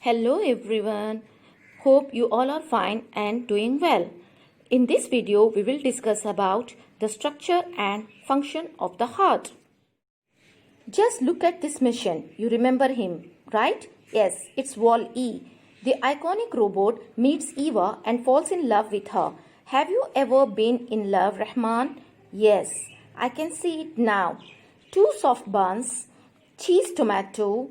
Hello everyone. Hope you all are fine and doing well. In this video, we will discuss about the structure and function of the heart. Just look at this machine. You remember him, right? Yes, it's Wall-E. The iconic robot meets Eva and falls in love with her. Have you ever been in love, Rahman? Yes, I can see it now. 2 soft buns, cheese tomato,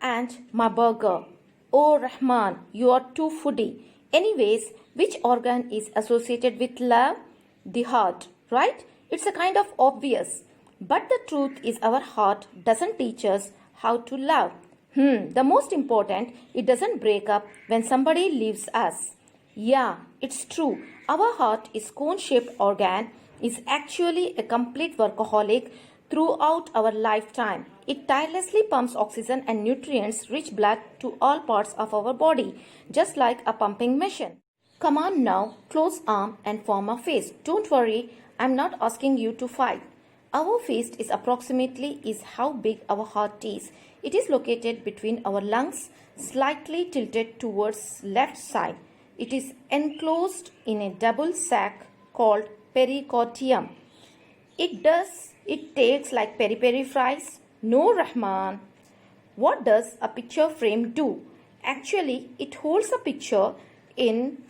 and my burger. Oh Rahman, you are too foodie. Anyways, which organ is associated with love? The heart, right? It's a kind of obvious. But the truth is our heart doesn't teach us how to love. The most important, it doesn't break up when somebody leaves us. Yeah, it's true. Our heart is cone-shaped organ is actually a complete workaholic throughout our lifetime. It tirelessly pumps oxygen and nutrients-rich blood to all parts of our body, just like a pumping machine. Come on now, close arm and form a fist. Don't worry, I'm not asking you to fight. Our fist is approximately how big our heart is. It is located between our lungs, slightly tilted towards left side. It is enclosed in a double sac called pericardium. It tastes like peri-peri fries? No, Rahman. What does a picture frame do? Actually, it holds a picture in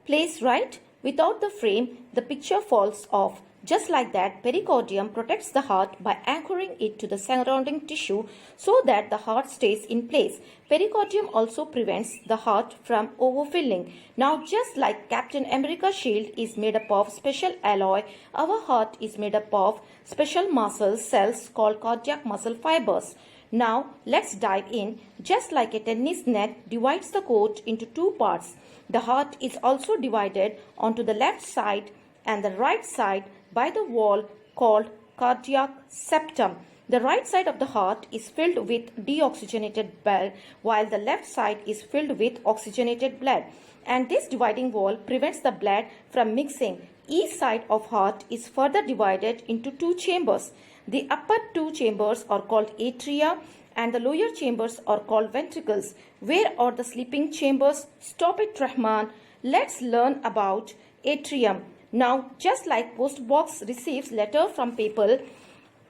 place, right? Without the frame, the picture falls off. Just like that, pericardium protects the heart by anchoring it to the surrounding tissue so that the heart stays in place. Pericardium also prevents the heart from overfilling. Now, just like Captain America's shield is made up of special alloy, our heart is made up of special muscle cells called cardiac muscle fibers. Now, let's dive in. Just like a tennis net divides the court into 2 parts, the heart is also divided onto the left side and the right side by the wall called cardiac septum. The right side of the heart is filled with deoxygenated blood while the left side is filled with oxygenated blood. And this dividing wall prevents the blood from mixing. Each side of heart is further divided into 2 chambers. The upper 2 chambers are called atria and the lower chambers are called ventricles. Where are the sleeping chambers? Stop it, Rahman. Let's learn about atrium. Now, just like post box receives letter from people,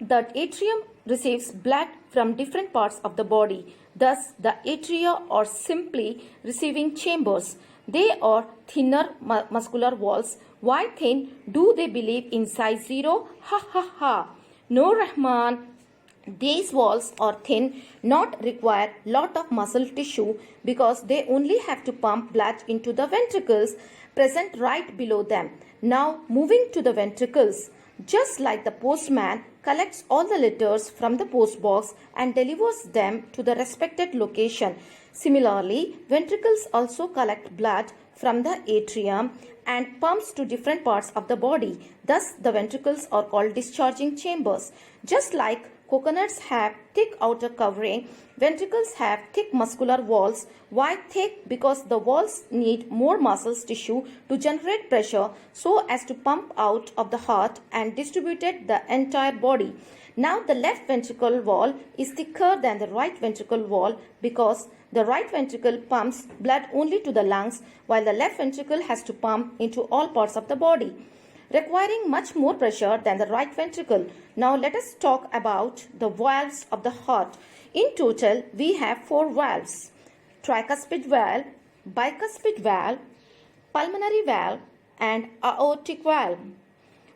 the atrium receives blood from different parts of the body. Thus, the atria are simply receiving chambers. They are thinner muscular walls. Why thin? Do they believe in size 0? Ha ha ha. No, Rahman. These walls are thin, not require lot of muscle tissue because they only have to pump blood into the ventricles present right below them. Now moving to the ventricles. Just like the postman collects all the letters from the post box and delivers them to the respected location. Similarly, ventricles also collect blood from the atrium and pumps to different parts of the body. Thus, the ventricles are called discharging chambers. Just like coconuts have thick outer covering, ventricles have thick muscular walls. Why thick? Because the walls need more muscles tissue to generate pressure so as to pump out of the heart and distribute the entire body. Now the left ventricle wall is thicker than the right ventricle wall because the right ventricle pumps blood only to the lungs while the left ventricle has to pump into all parts of the body, requiring much more pressure than the right ventricle. Now let us talk about the valves of the heart. In total, we have 4 valves: tricuspid valve, bicuspid valve, pulmonary valve, and aortic valve.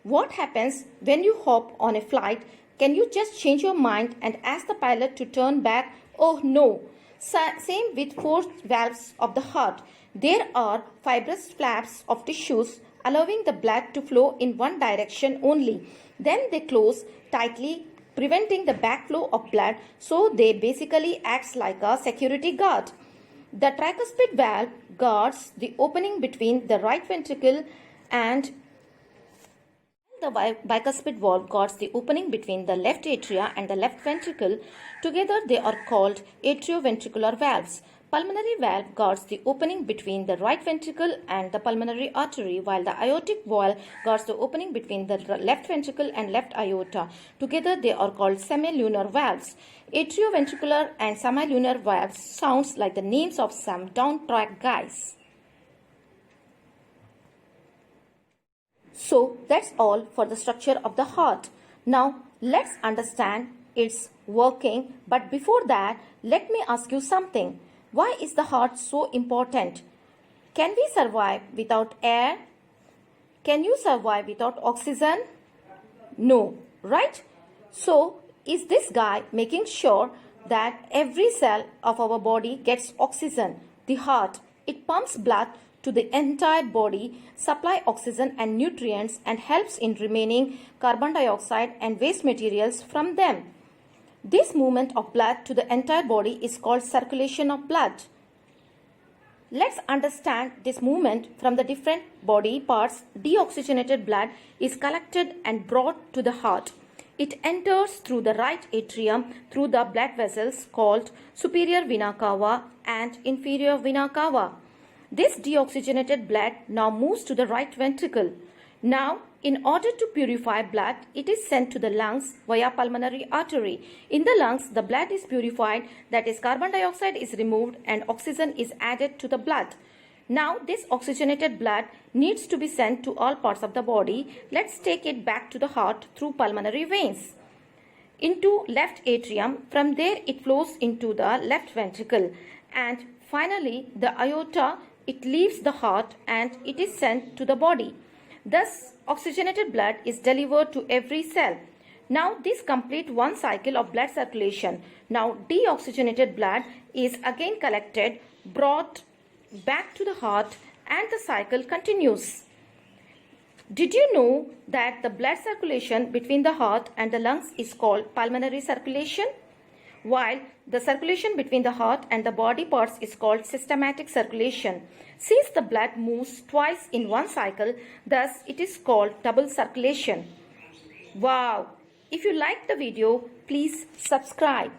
What happens when you hop on a flight? Can you just change your mind and ask the pilot to turn back? Oh no. Same with 4 valves of the heart. There are fibrous flaps of tissues allowing the blood to flow in one direction only. Then they close tightly, preventing the backflow of blood, so they basically acts like a security guard. The tricuspid valve guards the opening between the right ventricle and the bicuspid valve guards the opening between the left atria and the left ventricle. Together they are called atrioventricular valves. pulmonary valve guards the opening between the right ventricle and the pulmonary artery, while the aortic valve guards the opening between the left ventricle and left aorta. Together they are called semilunar valves. Atrioventricular and semilunar valves sounds like the names of some downtrodden guys. So that's all for the structure of the heart. Now let's understand its working, but before that let me ask you something. Why is the heart so important? Can we survive without air? Can you survive without oxygen? No, right? So is this guy making sure that every cell of our body gets oxygen? The heart, it pumps blood to the entire body, supply oxygen and nutrients, and helps in remaining carbon dioxide and waste materials from them. This movement of blood to the entire body is called circulation of blood. Let's understand this movement from the different body parts. Deoxygenated blood is collected and brought to the heart. It enters through the right atrium through the blood vessels called superior vena cava and inferior vena cava. This deoxygenated blood now moves to the right ventricle. Now, in order to purify blood, it is sent to the lungs via pulmonary artery. In the lungs, the blood is purified, that is, carbon dioxide is removed and oxygen is added to the blood. Now, this oxygenated blood needs to be sent to all parts of the body. Let's take it back to the heart through pulmonary veins. Into left atrium, from there it flows into the left ventricle, and finally the aorta, it leaves the heart and it is sent to the body. Thus, oxygenated blood is delivered to every cell. Now, this completes one cycle of blood circulation. Now, deoxygenated blood is again collected, brought back to the heart, and the cycle continues. Did you know that the blood circulation between the heart and the lungs is called pulmonary circulation, while the circulation between the heart and the body parts is called systematic circulation? Since the blood moves twice in one cycle, thus it is called double circulation. Wow! If you liked the video, please subscribe.